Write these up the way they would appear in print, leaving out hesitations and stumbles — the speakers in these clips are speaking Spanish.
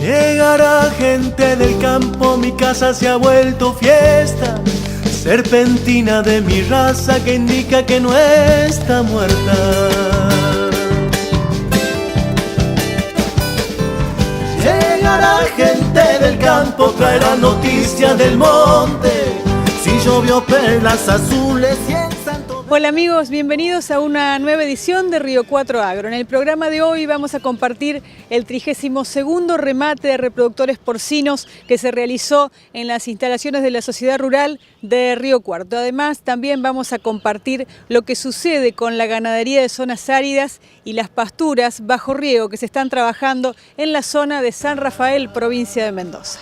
Llegará gente del campo, mi casa se ha vuelto fiesta, serpentina de mi raza que indica que no está muerta. Llegará gente del campo, traerá noticias del monte, si llovió perlas azules y en Santo... Hola amigos, bienvenidos a una nueva edición de Río 4 Agro. En el programa de hoy vamos a compartir el 32º remate de reproductores porcinos que se realizó en las instalaciones de la Sociedad Rural de Río Cuarto. Además, también vamos a compartir lo que sucede con la ganadería de zonas áridas y las pasturas bajo riego que se están trabajando en la zona de San Rafael, provincia de Mendoza.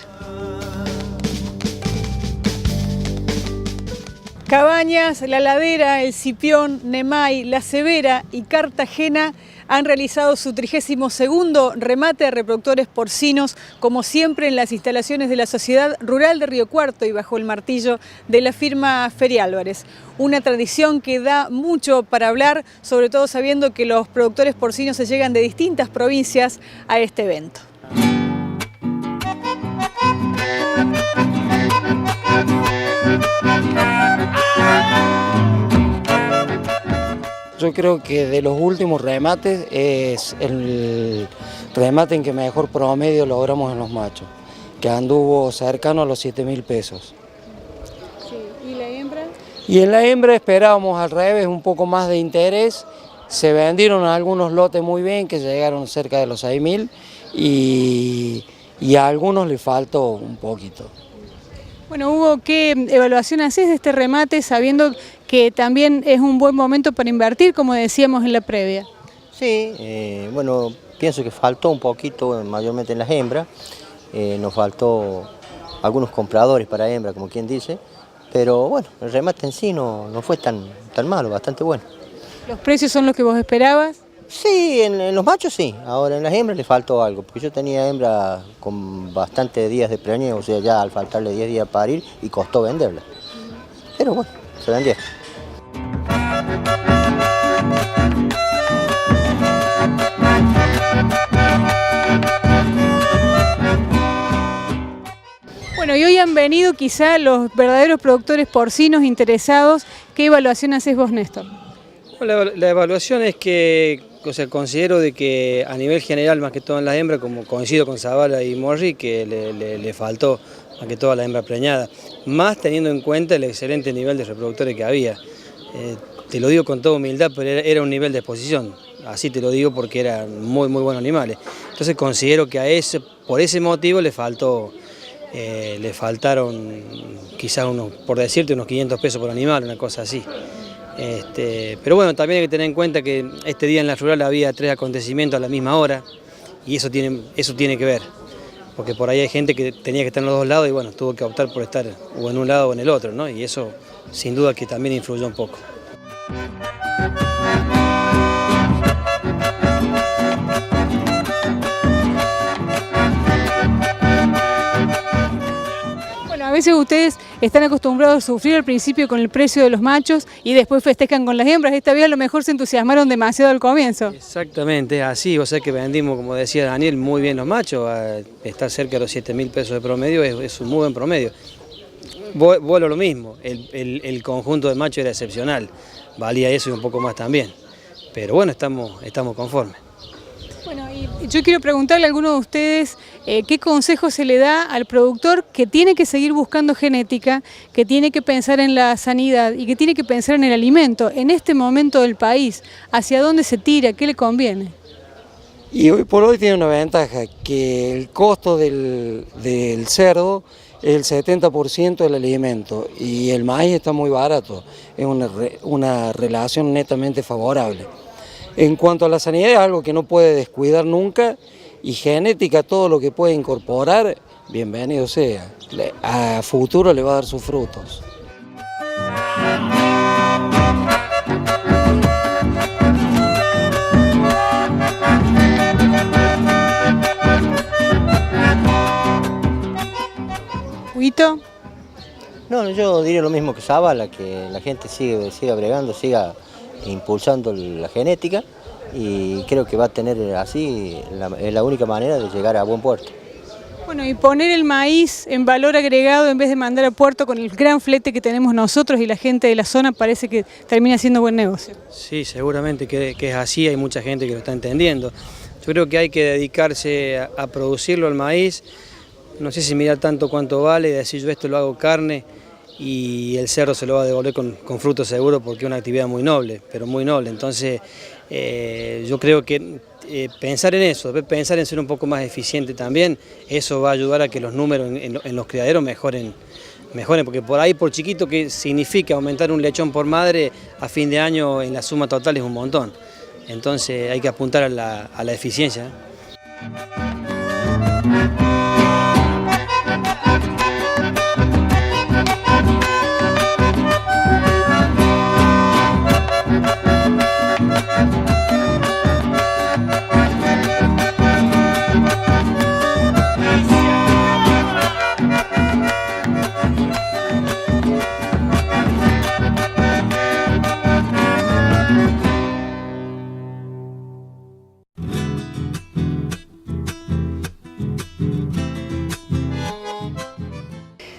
Cabañas, La Ladera, El Cipión, Nemay, La Severa y Cartagena han realizado su 32º remate de reproductores porcinos, como siempre en las instalaciones de la Sociedad Rural de Río Cuarto y bajo el martillo de la firma Feri Álvarez. Una tradición que da mucho para hablar, sobre todo sabiendo que los productores porcinos se llegan de distintas provincias a este evento. Yo creo que de los últimos remates es el remate en que mejor promedio logramos en los machos, que anduvo cercano a los 7.000 pesos. Sí. ¿Y la hembra? Y en la hembra esperábamos al revés, un poco más de interés. Se vendieron algunos lotes muy bien, que llegaron cerca de los 6.000 y a algunos les faltó un poquito. Bueno, Hugo, ¿qué evaluación haces de este remate sabiendo que también es un buen momento para invertir, como decíamos en la previa? Sí, bueno, pienso que faltó un poquito, mayormente en las hembras. Nos faltó algunos compradores para hembra, como quien dice, pero bueno, el remate en sí no fue tan malo, bastante bueno. ¿Los precios son los que vos esperabas? Sí, en los machos sí, ahora en las hembras le faltó algo, porque yo tenía hembras con bastantes días de preñez, o sea, ya al faltarle 10 días para parir y costó venderla. Pero bueno, se vendió. Bueno, y hoy han venido quizá los verdaderos productores porcinos interesados. ¿Qué evaluación haces vos, Néstor? La evaluación es que, considero de que a nivel general, más que todo en las hembras, como coincido con Zavala y Morri, que le faltó más que todo a la hembra preñada, más teniendo en cuenta el excelente nivel de reproductores que había. Te lo digo con toda humildad, pero era un nivel de exposición, así te lo digo porque eran muy buenos animales. Entonces considero que por ese motivo le faltaron quizás por decirte, unos 500 pesos por animal, una cosa así. Pero bueno, también hay que tener en cuenta que este día en la rural había 3 acontecimientos a la misma hora y eso tiene que ver, porque por ahí hay gente que tenía que estar en los dos lados y bueno, tuvo que optar por estar o en un lado o en el otro, ¿no? Y eso sin duda que también influyó un poco. A veces ustedes están acostumbrados a sufrir al principio con el precio de los machos y después festejan con las hembras. Esta vez a lo mejor se entusiasmaron demasiado al comienzo. Exactamente, así, o sea que vendimos, como decía Daniel, muy bien los machos. Estar cerca de los 7.000 pesos de promedio es un muy buen promedio. Vuelo lo mismo, el conjunto de machos era excepcional, valía eso y un poco más también. Pero bueno, estamos conformes. Bueno, y yo quiero preguntarle a alguno de ustedes qué consejo se le da al productor que tiene que seguir buscando genética, que tiene que pensar en la sanidad y que tiene que pensar en el alimento en este momento del país. ¿Hacia dónde se tira? ¿Qué le conviene? Y hoy por hoy tiene una ventaja, que el costo del cerdo es el 70% del alimento y el maíz está muy barato, es una relación netamente favorable. En cuanto a la sanidad, es algo que no puede descuidar nunca, y genética, todo lo que puede incorporar, bienvenido sea. A futuro le va a dar sus frutos. ¿Huito? No, yo diría lo mismo que Zavala, que la gente siga bregando, siga impulsando la genética y creo que va a tener así, es la única manera de llegar a buen puerto. Bueno, y poner el maíz en valor agregado en vez de mandar a puerto con el gran flete que tenemos nosotros y la gente de la zona, parece que termina siendo buen negocio. Sí, seguramente que es así, hay mucha gente que lo está entendiendo. Yo creo que hay que dedicarse a producirlo el maíz, no sé si mirar tanto cuánto vale, decir yo esto lo hago carne y el cerdo se lo va a devolver con fruto seguro porque es una actividad muy noble, pero muy noble. Entonces yo creo que pensar en eso, pensar en ser un poco más eficiente también, eso va a ayudar a que los números en los criaderos mejoren, porque por ahí, por chiquito que significa aumentar un lechón por madre, a fin de año en la suma total es un montón. Entonces hay que apuntar a la eficiencia.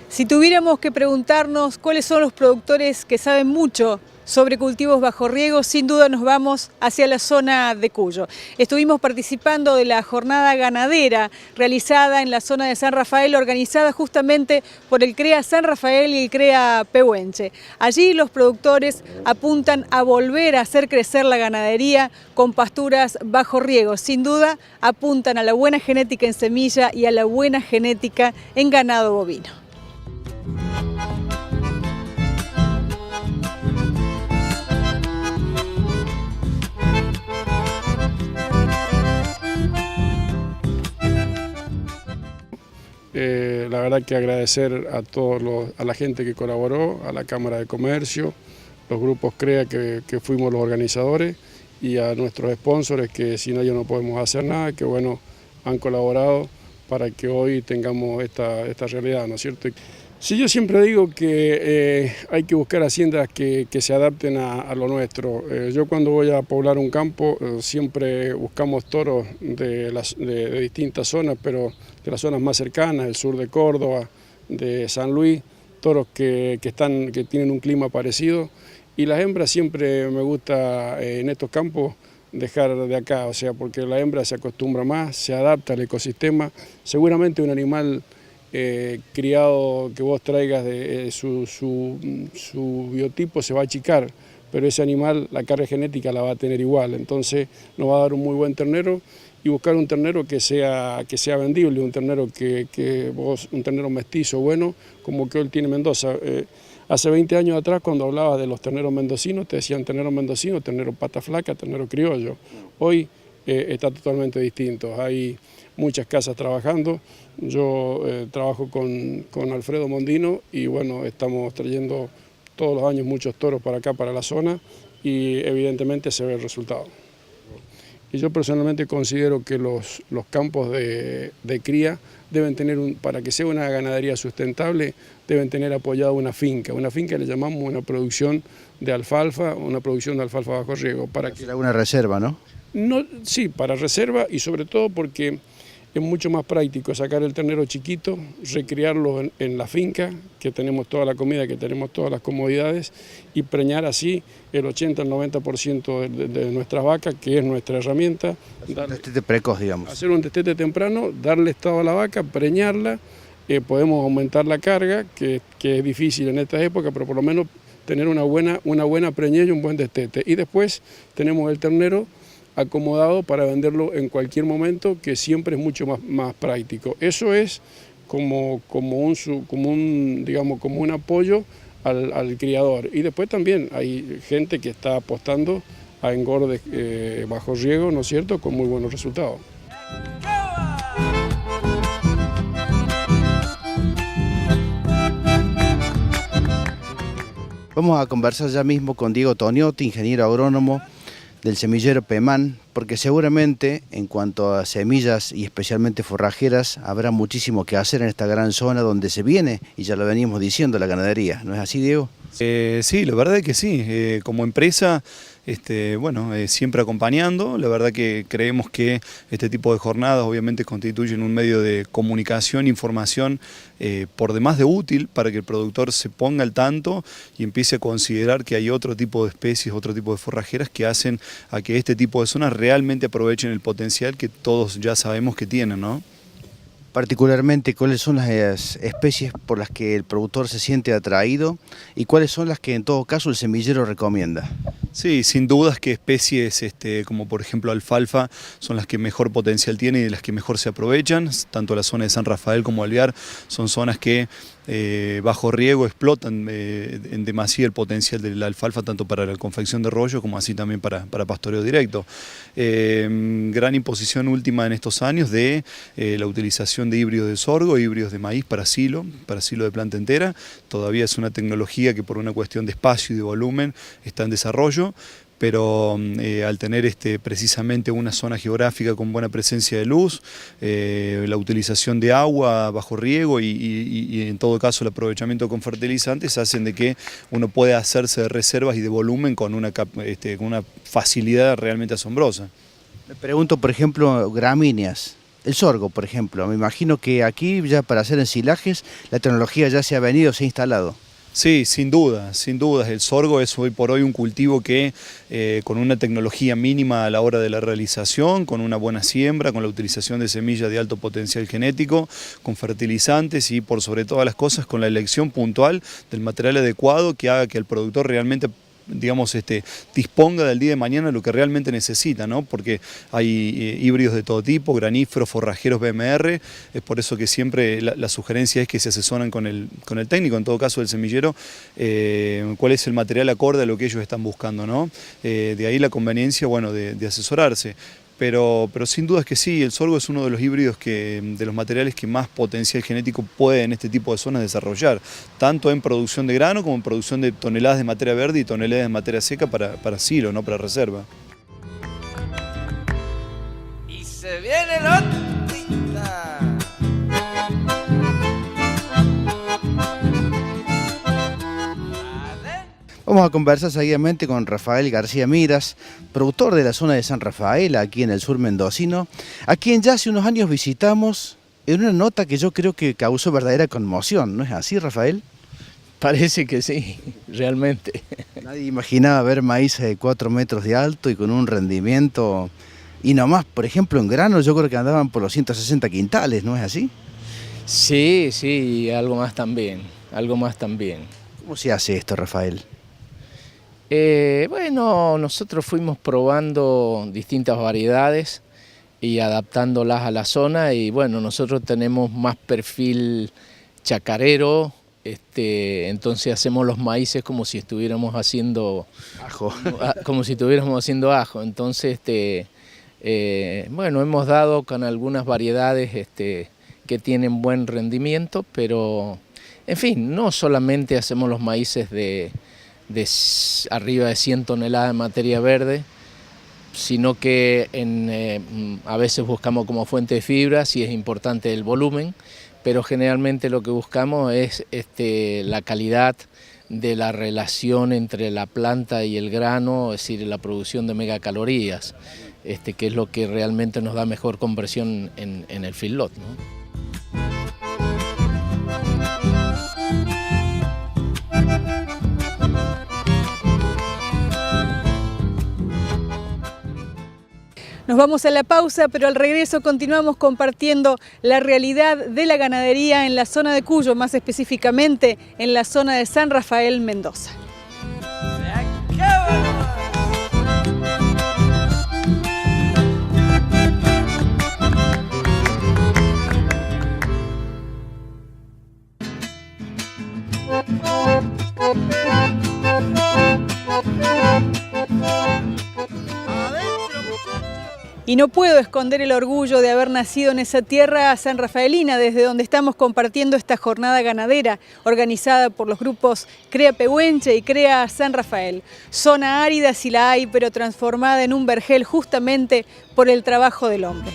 Si tuviéramos que preguntarnos cuáles son los productores que saben mucho sobre cultivos bajo riego, sin duda nos vamos hacia la zona de Cuyo. Estuvimos participando de la jornada ganadera realizada en la zona de San Rafael, organizada justamente por el CREA San Rafael y el CREA Pehuenche. Allí los productores apuntan a volver a hacer crecer la ganadería con pasturas bajo riego. Sin duda apuntan a la buena genética en semilla y a la buena genética en ganado bovino. La verdad que agradecer a la gente que colaboró, a la Cámara de Comercio, los grupos CREA que fuimos los organizadores y a nuestros sponsors que sin ellos no podemos hacer nada, que bueno, han colaborado para que hoy tengamos esta realidad, ¿no es cierto? Sí, yo siempre digo que hay que buscar haciendas que se adapten a lo nuestro. Yo cuando voy a poblar un campo siempre buscamos toros de distintas zonas, pero de las zonas más cercanas, el sur de Córdoba, de San Luis, toros que tienen un clima parecido. Y las hembras siempre me gusta en estos campos dejar de acá, o sea, porque la hembra se acostumbra más, se adapta al ecosistema. Seguramente un animal criado que vos traigas, su biotipo se va a achicar, pero ese animal la carga genética la va a tener igual, entonces nos va a dar un muy buen ternero y buscar un ternero que sea vendible, un ternero un ternero mestizo bueno, como que hoy tiene Mendoza. Hace 20 años atrás, cuando hablabas de los terneros mendocinos, te decían ternero mendocino, ternero pata flaca, ternero criollo. Hoy está totalmente distinto, hay muchas casas trabajando. Yo trabajo con Alfredo Mondino y bueno, estamos trayendo todos los años muchos toros para acá, para la zona, y evidentemente se ve el resultado. Y yo personalmente considero que los campos de cría deben tener, para que sea una ganadería sustentable, deben tener apoyada una finca. Una finca le llamamos una producción de alfalfa bajo riego. Para que alguna reserva, ¿no? No, sí, para reserva y sobre todo porque es mucho más práctico sacar el ternero chiquito, recriarlo en la finca, que tenemos toda la comida, que tenemos todas las comodidades, y preñar así el 80 al 90% de nuestras vacas, que es nuestra herramienta. Un destete precoz, digamos. Hacer un destete temprano, darle estado a la vaca, preñarla, podemos aumentar la carga, que es difícil en esta época, pero por lo menos tener una buena preñez y un buen destete. Y después tenemos el ternero acomodado para venderlo en cualquier momento, que siempre es mucho más práctico. Eso es como un apoyo al criador. Y después también hay gente que está apostando a engordes bajo riego, ¿no es cierto?, con muy buenos resultados. Vamos a conversar ya mismo con Diego Toniotti, ingeniero agrónomo del semillero Pemán, porque seguramente en cuanto a semillas y especialmente forrajeras habrá muchísimo que hacer en esta gran zona donde se viene, y ya lo veníamos diciendo, la ganadería. ¿No es así, Diego? Sí, la verdad es que sí. Como empresa siempre acompañando. La verdad que creemos que este tipo de jornadas obviamente constituyen un medio de comunicación, información por demás de útil para que el productor se ponga al tanto y empiece a considerar que hay otro tipo de especies, otro tipo de forrajeras que hacen a que este tipo de zonas realmente aprovechen el potencial que todos ya sabemos que tienen, ¿no? Particularmente, ¿cuáles son las especies por las que el productor se siente atraído y cuáles son las que en todo caso el semillero recomienda? Sí, sin dudas que especies como por ejemplo alfalfa son las que mejor potencial tienen y de las que mejor se aprovechan. Tanto la zona de San Rafael como Alvear son zonas que bajo riego explotan en demasía el potencial de la alfalfa, tanto para la confección de rollo como así también para pastoreo directo. Gran imposición última en estos años de la utilización de híbridos de sorgo, híbridos de maíz para silo de planta entera. Todavía es una tecnología que por una cuestión de espacio y de volumen está en desarrollo, pero al tener precisamente una zona geográfica con buena presencia de luz, la utilización de agua bajo riego y en todo caso el aprovechamiento con fertilizantes hacen de que uno pueda hacerse de reservas y de volumen con una facilidad realmente asombrosa. Me pregunto, por ejemplo, gramíneas. El sorgo, por ejemplo. Me imagino que aquí ya para hacer ensilajes la tecnología ya se ha instalado. Sí, sin duda. El sorgo es hoy por hoy un cultivo que con una tecnología mínima a la hora de la realización, con una buena siembra, con la utilización de semillas de alto potencial genético, con fertilizantes y por sobre todas las cosas con la elección puntual del material adecuado que haga que el productor realmente disponga del día de mañana lo que realmente necesita, ¿no? Porque hay híbridos de todo tipo, graníferos, forrajeros, BMR, es por eso que siempre la sugerencia es que se asesoran con el técnico, en todo caso del semillero, cuál es el material acorde a lo que ellos están buscando, ¿no? De ahí la conveniencia, de asesorarse. Pero sin duda es que sí, el sorgo es uno de los híbridos de los materiales que más potencial genético puede en este tipo de zonas desarrollar, tanto en producción de grano como en producción de toneladas de materia verde y toneladas de materia seca para silo, no para reserva. Y se viene la tinta. Vamos a conversar seguidamente con Rafael García Miras, productor de la zona de San Rafael, aquí en el sur mendocino, a quien ya hace unos años visitamos en una nota que yo creo que causó verdadera conmoción, ¿no es así, Rafael? Parece que sí, realmente. Nadie imaginaba ver maíz de 4 metros de alto y con un rendimiento, y nomás, por ejemplo, en grano yo creo que andaban por los 160 quintales, ¿no es así? Sí, y algo más también. ¿Cómo se hace esto, Rafael? Nosotros fuimos probando distintas variedades y adaptándolas a la zona y nosotros tenemos más perfil chacarero, entonces hacemos los maíces como si estuviéramos haciendo ajo. Entonces, hemos dado con algunas variedades que tienen buen rendimiento, pero en fin, no solamente hacemos los maíces de arriba de 100 toneladas de materia verde, sino que a veces buscamos como fuente de fibra, si es importante el volumen, pero generalmente lo que buscamos es la calidad de la relación entre la planta y el grano, es decir, la producción de megacalorías, que es lo que realmente nos da mejor conversión en el feedlot, ¿no? Nos vamos a la pausa, pero al regreso continuamos compartiendo la realidad de la ganadería en la zona de Cuyo, más específicamente en la zona de San Rafael, Mendoza. Y no puedo esconder el orgullo de haber nacido en esa tierra sanrafaelina, desde donde estamos compartiendo esta jornada ganadera, organizada por los grupos CREA Pehuenche y CREA San Rafael. Zona árida sí la hay, pero transformada en un vergel justamente por el trabajo del hombre.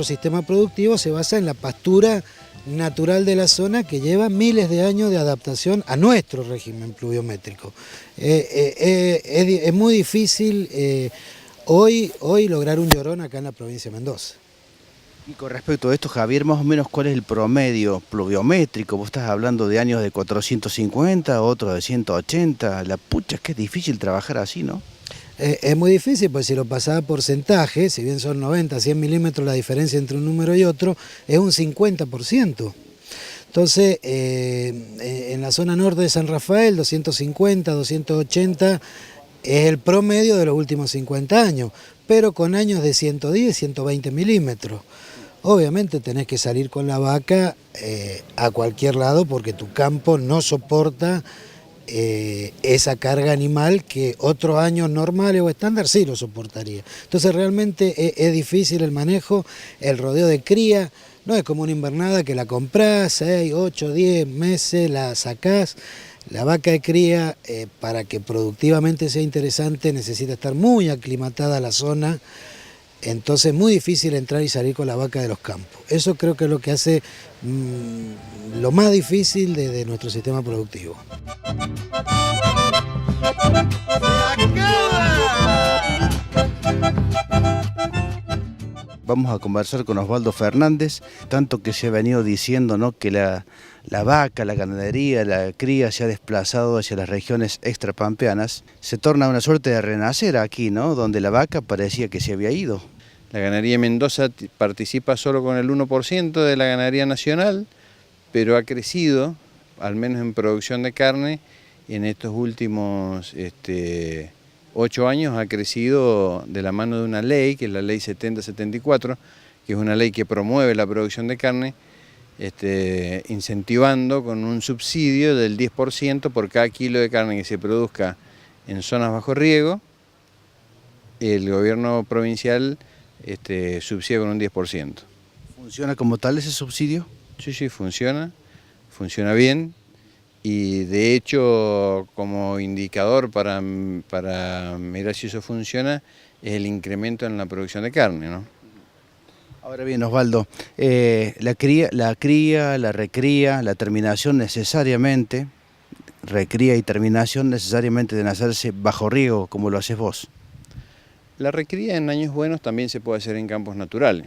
nuestro sistema productivo se basa en la pastura natural de la zona que lleva miles de años de adaptación a nuestro régimen pluviométrico. Es muy difícil hoy lograr un llorón acá en la provincia de Mendoza. Y con respecto a esto, Javier, más o menos, ¿cuál es el promedio pluviométrico? Vos estás hablando de años de 450, otros de 180. La pucha, es que es difícil trabajar así, ¿no? Es muy difícil, pues si lo pasás a porcentaje, si bien son 90, 100 milímetros la diferencia entre un número y otro, es un 50%. Entonces, en la zona norte de San Rafael, 250, 280 es el promedio de los últimos 50 años, pero con años de 110, 120 milímetros. Obviamente tenés que salir con la vaca a cualquier lado porque tu campo no soporta esa carga animal que otros años normales o estándar sí lo soportaría. Entonces realmente es difícil el manejo, el rodeo de cría, no es como una invernada que la comprás, 6, 8, 10 meses, la sacás. La vaca de cría, para que productivamente sea interesante, necesita estar muy aclimatada a la zona, entonces es muy difícil entrar y salir con la vaca de los campos. Eso creo que es lo que hace lo más difícil de nuestro sistema productivo. Vamos a conversar con Osvaldo Fernández, tanto que se ha venido diciendo, ¿no?, que la vaca, la ganadería, la cría se ha desplazado hacia las regiones extrapampeanas. Se torna una suerte de renacer aquí, ¿no?, donde la vaca parecía que se había ido. La ganadería en Mendoza participa solo con el 1% de la ganadería nacional, pero ha crecido, al menos en producción de carne, en estos últimos 8 años ha crecido de la mano de una ley, que es la ley 7074, que es una ley que promueve la producción de carne, incentivando con un subsidio del 10% por cada kilo de carne que se produzca en zonas bajo riego. El gobierno provincial subsidia con un 10%. ¿Funciona como tal ese subsidio? Sí, funciona bien. Y de hecho, como indicador para mirar si eso funciona, es el incremento en la producción de carne, ¿no? Ahora bien, Osvaldo, la cría, la recría, la terminación necesariamente, recría y terminación necesariamente deben hacerse bajo riego, como lo haces vos. La recría en años buenos también se puede hacer en campos naturales.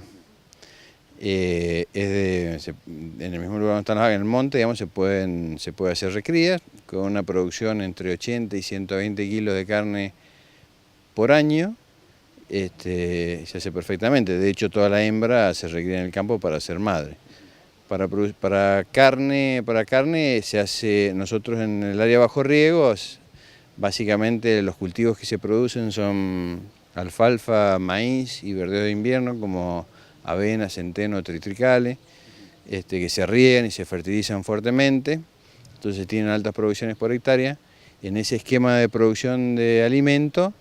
En el mismo lugar donde están las vacas, en el monte, digamos, se puede hacer recrías con una producción entre 80 y 120 kilos de carne por año. Se hace perfectamente. De hecho, toda la hembra se recría en el campo para ser madre. Para carne se hace, nosotros en el área bajo riego, básicamente los cultivos que se producen son alfalfa, maíz y verdeo de invierno, como avena, centeno, triticale, que se riegan y se fertilizan fuertemente, entonces tienen altas producciones por hectárea. En ese esquema de producción de alimento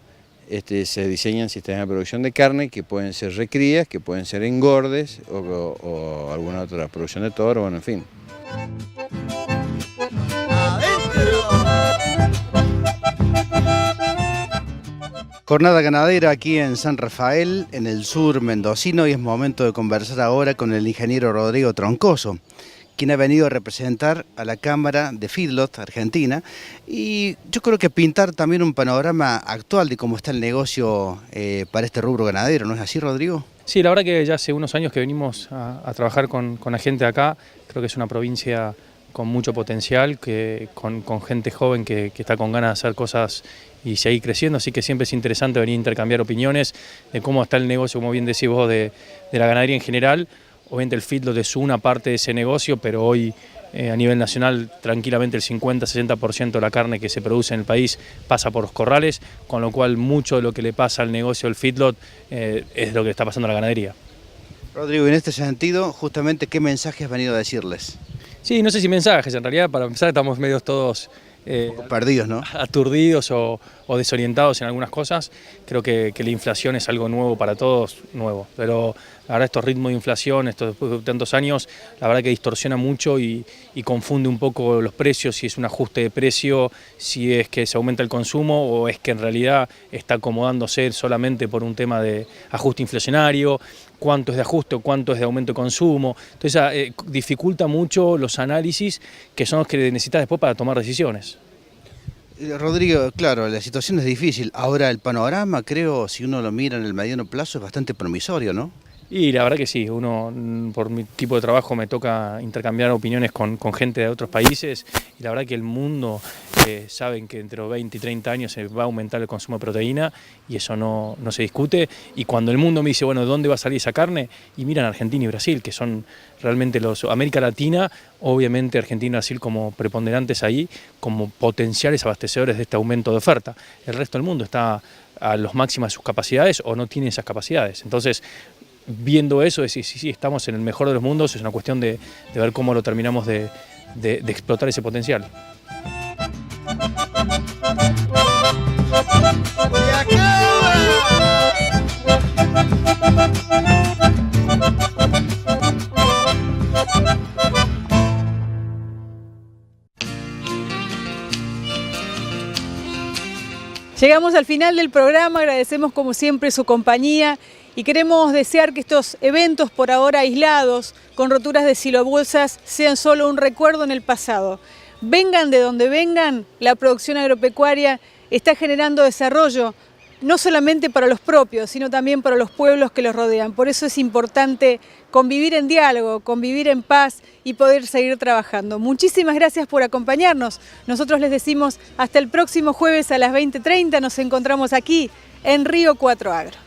se diseñan sistemas de producción de carne que pueden ser recrías, que pueden ser engordes o alguna otra producción de toro, bueno, en fin. Jornada ganadera aquí en San Rafael, en el sur mendocino, y es momento de conversar ahora con el ingeniero Rodrigo Troncoso, quien ha venido a representar a la Cámara de Feedlot Argentina, y yo creo que pintar también un panorama actual de cómo está el negocio para este rubro ganadero, ¿no es así, Rodrigo? Sí, la verdad que ya hace unos años que venimos a trabajar con la gente acá. Creo que es una provincia con mucho potencial, con gente joven que está con ganas de hacer cosas y seguir creciendo, así que siempre es interesante venir a intercambiar opiniones de cómo está el negocio, como bien decís vos, de la ganadería en general. Obviamente el feedlot es una parte de ese negocio, pero hoy a nivel nacional tranquilamente el 50-60% de la carne que se produce en el país pasa por los corrales, con lo cual mucho de lo que le pasa al negocio del feedlot es lo que está pasando a la ganadería. Rodrigo, en este sentido, justamente, ¿qué mensaje has venido a decirles? Sí, no sé si mensajes, en realidad para empezar estamos medios todos perdidos, ¿no? Aturdidos o desorientados en algunas cosas. Creo que la inflación es algo nuevo para todos, nuevo, pero La verdad estos ritmos de inflación, esto después de tantos años, la verdad que distorsiona mucho y confunde un poco los precios, si es un ajuste de precio, si es que se aumenta el consumo o es que en realidad está acomodándose solamente por un tema de ajuste inflacionario, cuánto es de ajuste o cuánto es de aumento de consumo. Entonces dificulta mucho los análisis que son los que necesitas después para tomar decisiones. Rodrigo, claro, la situación es difícil. Ahora el panorama, creo, si uno lo mira en el mediano plazo, es bastante promisorio, ¿no? Y la verdad que sí, por mi tipo de trabajo me toca intercambiar opiniones con gente de otros países y la verdad que el mundo saben que entre los 20 y 30 años se va a aumentar el consumo de proteína y eso no se discute. Y cuando el mundo me dice, bueno, ¿de dónde va a salir esa carne? Y miran Argentina y Brasil, que son realmente América Latina, obviamente Argentina y Brasil como preponderantes ahí, como potenciales abastecedores de este aumento de oferta. El resto del mundo está a los máximos de sus capacidades o no tiene esas capacidades. Entonces, viendo eso, decir, sí, estamos en el mejor de los mundos, es una cuestión de ver cómo lo terminamos de explotar ese potencial. Llegamos al final del programa, agradecemos como siempre su compañía y queremos desear que estos eventos por ahora aislados, con roturas de silobolsas, sean solo un recuerdo en el pasado. Vengan de donde vengan, la producción agropecuaria está generando desarrollo, no solamente para los propios, sino también para los pueblos que los rodean. Por eso es importante convivir en diálogo, convivir en paz y poder seguir trabajando. Muchísimas gracias por acompañarnos. Nosotros les decimos hasta el próximo jueves a las 20:30. Nos encontramos aquí en Río 4 Agro.